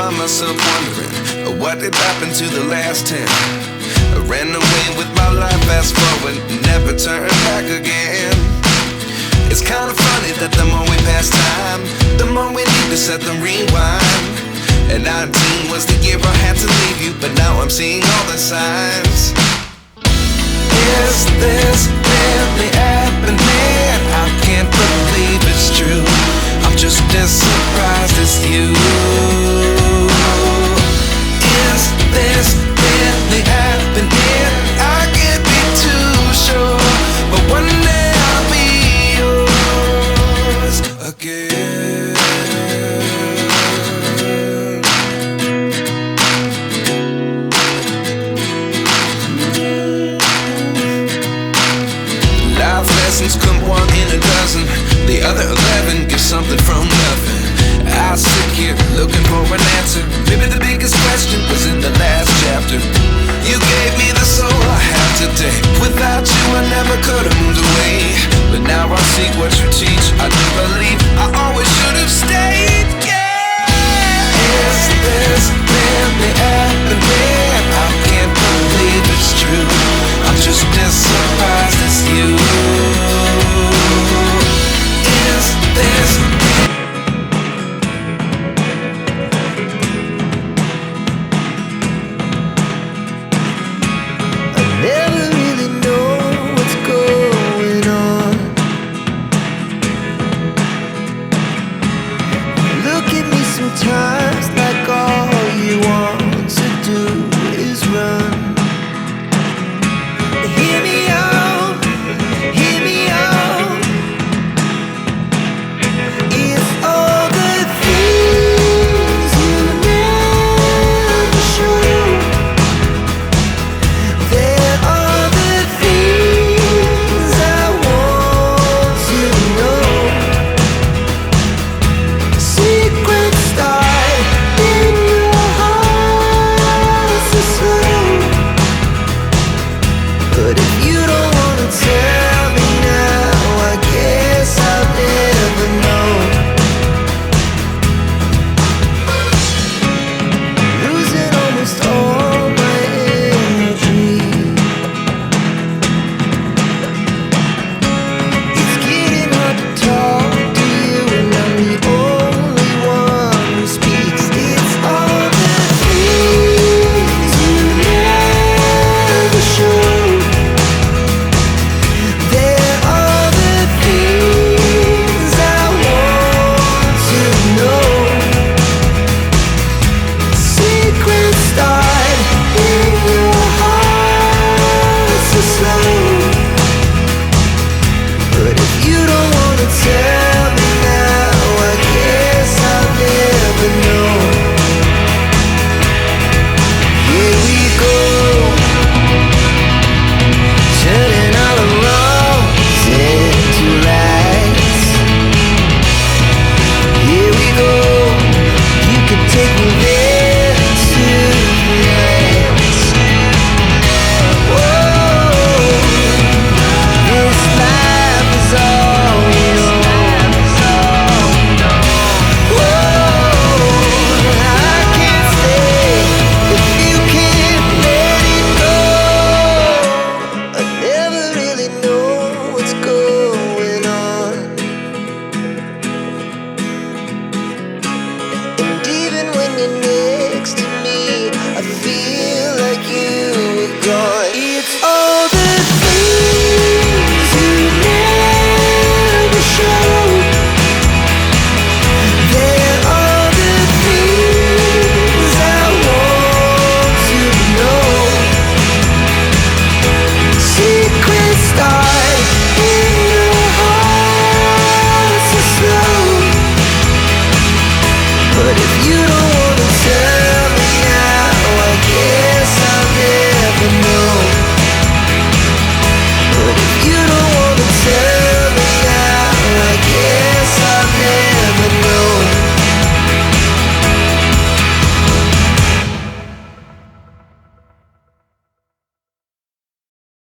find myself wondering what did happen to the last 10. I ran away with my life, fast forward, never turn back again. It's kind of funny that the more we pass time, the more we need to set them rewind. And 19 was the year I had to leave you, but now I'm seeing all the signs. Is this really happening? I can't believe it's true. I'm just as surprised as you.